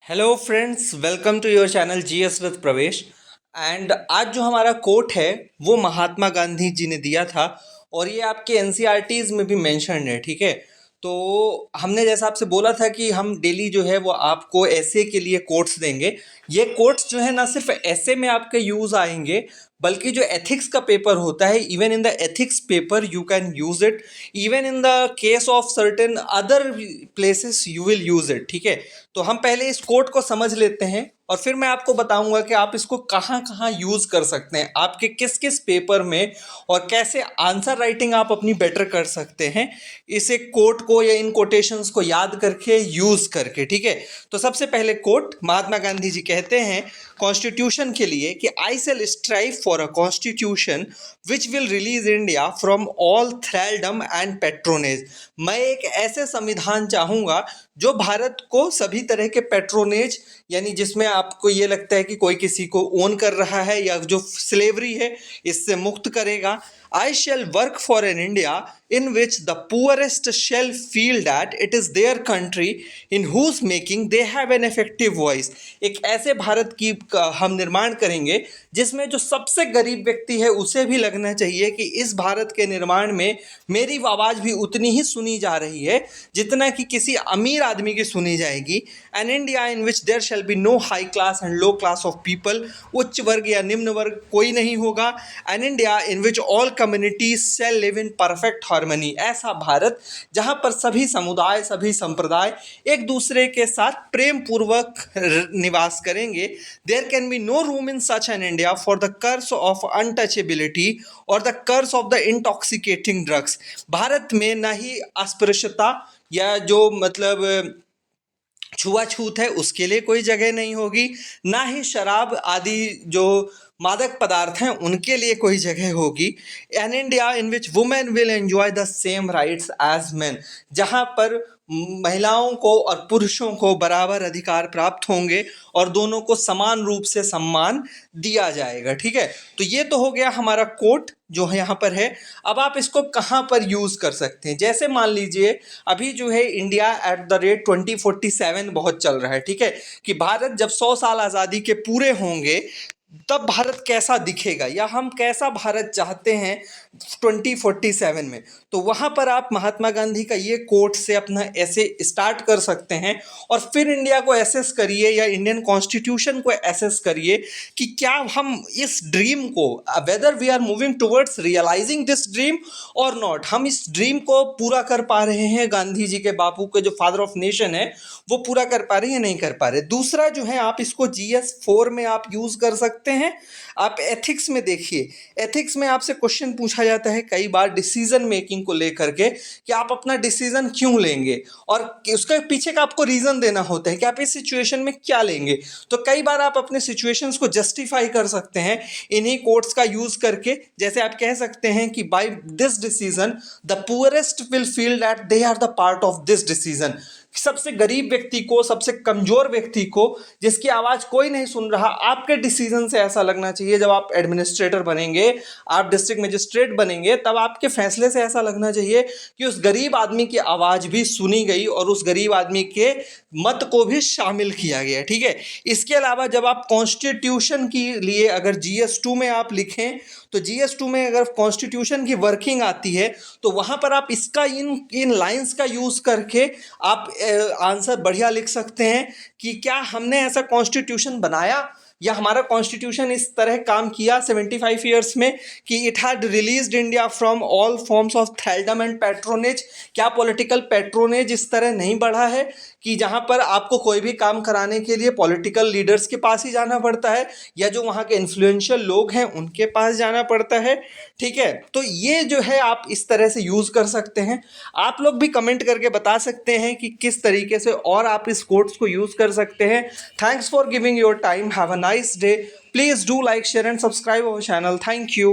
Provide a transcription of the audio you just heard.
Hello friends, welcome to your channel GS with Pravesh. And आज जो हमारा कोट है वो महात्मा गांधी जी ने दिया था और ये आपके एनसीईआरटीज़ में भी मेंशन्ड है। ठीक है, तो हमने जैसा आपसे बोला था कि हम डेली जो है वो आपको ऐसे के लिए कोट्स देंगे। ये कोट्स जो है ना सिर्फ ऐसे में आपके यूज़ आएंगे, बल्कि जो एथिक्स का पेपर होता है, even in the ethics paper you can use it, even in the case of certain other places you will use it. ठीक है, तो हम पहले इस कोट को समझ लेते हैं और फिर मैं आपको बताऊंगा कि आप इसको कहाँ कहाँ यूज़ कर सकते हैं, आपके किस किस पेपर में, और कैसे आंसर राइटिंग आप अपनी बेटर कर सकते हैं इसे कोट को या इन कोटेशंस को याद करके, यूज़ करके। ठीक है, तो सबसे पहले कोट महात्मा गांधी जी कहते हैं कॉन्स्टिट्यूशन के लिए कि I shall strive for a constitution which will release India from all thraldom and patronage. मैं एक ऐसे संविधान चाहूँगा जो भारत को सभी तरह के पेट्रोनेज, यानी जिसमें आपको ये लगता है कि कोई किसी को ओन कर रहा है या जो स्लेवरी है, इससे मुक्त करेगा। I shall work for an India in which the poorest shall feel that it is their country in whose making they have an effective voice। एक ऐसे भारत की हम निर्माण करेंगे जिसमें जो सबसे गरीब व्यक्ति है उसे भी लगना चाहिए कि इस भारत के निर्माण में मेरी आवाज़ भी उतनी ही सुनी जा रही है जितना कि किसी अमीर आदमी की सुनी जाएगी। An India in which there shall be no high class and low class of people, उच्च वर्ग या निम्न वर्ग कोई नहीं होगा। An India in which all communities shall live in perfect harmony, ऐसा भारत जहाँ पर सभी समुदाय, सभी संप्रदाय एक दूसरे के साथ प्रेम पूर्वक निवास करेंगे। There can be no room in such an India for the curse of untouchability और the curse of the intoxicating drugs. Bharat में ना ही अस्पृश्यता या जो मतलब छुआछूत है उसके लिए कोई जगह नहीं होगी, ना ही शराब आदि जो मादक पदार्थ हैं उनके लिए कोई जगह होगी। An India in which women will enjoy the same rights as men, जहाँ पर महिलाओं को और पुरुषों को बराबर अधिकार प्राप्त होंगे और दोनों को समान रूप से सम्मान दिया जाएगा। ठीक है, तो ये तो हो गया हमारा कोट जो है यहाँ पर है। अब आप इसको कहाँ पर यूज़ कर सकते हैं, जैसे मान लीजिए अभी जो है इंडिया एट द रेट 2047 बहुत चल रहा है। ठीक है, कि भारत जब 100 साल आज़ादी के पूरे होंगे तब भारत कैसा दिखेगा या हम कैसा भारत चाहते हैं 2047 में, तो वहाँ पर आप महात्मा गांधी का ये कोट से अपना ऐसे स्टार्ट कर सकते हैं और फिर इंडिया को एसेस करिए या इंडियन कॉन्स्टिट्यूशन को एसेस करिए कि क्या हम इस ड्रीम को, whether we are moving towards realising this dream और नॉट, हम इस ड्रीम को पूरा कर पा रहे हैं, गांधी जी के बापू के जो फादर ऑफ नेशन है वो पूरा कर पा रहे हैं या नहीं कर पा रहे। दूसरा जो है आप इसको GS4 में आप यूज़ कर सकते हैं। आप एथिक्स में देखिए, एथिक्स में आपसे क्वेश्चन पूछा जाता है कई बार डिसीजन मेकिंग को लेकर के कि आप अपना डिसीजन क्यों लेंगे और उसके पीछे का आपको रीज़न देना होता है कि आप इस सिचुएशन में क्या लेंगे। तो कई बार आप अपने सिचुएशंस को जस्टिफाई कर सकते हैं इन्हीं कोट्स का यूज़ करके। जैसे आप कह सकते हैं कि by this decision the poorest will feel that they are the part of this decision. सबसे गरीब व्यक्ति को, सबसे कमजोर व्यक्ति को, जिसकी आवाज़ कोई नहीं सुन रहा, आपके डिसीजन से ऐसा लगना चाहिए। जब आप एडमिनिस्ट्रेटर बनेंगे, आप डिस्ट्रिक्ट मजिस्ट्रेट बनेंगे, तब आपके फैसले से ऐसा लगना चाहिए कि उस गरीब आदमी की आवाज़ भी सुनी गई और उस गरीब आदमी के मत को भी शामिल किया गया। ठीक है, इसके अलावा जब आप कॉन्स्टिट्यूशन के लिए अगर GS2 में आप लिखें तो GS2 में अगर कॉन्स्टिट्यूशन की वर्किंग आती है तो वहाँ पर आप इसका इन लाइंस का यूज़ करके आप आंसर बढ़िया लिख सकते हैं कि क्या हमने ऐसा कॉन्स्टिट्यूशन बनाया या हमारा कॉन्स्टिट्यूशन इस तरह काम किया 75 ईयर्स में कि it had released India from all forms of thraldom and patronage. क्या पॉलिटिकल पैट्रोनेज इस तरह नहीं बढ़ा है कि जहाँ पर आपको कोई भी काम कराने के लिए पॉलिटिकल लीडर्स के पास ही जाना पड़ता है या जो वहाँ के इन्फ्लुएंशियल लोग हैं उनके पास जाना पड़ता है। ठीक है, तो ये जो है आप इस तरह से यूज़ कर सकते हैं। आप लोग भी कमेंट करके बता सकते हैं कि किस तरीके से और आप इस कोट्स को यूज़ कर सकते हैं। Thanks for giving your time, have a nice day. Please do like, share and subscribe our channel. Thank you.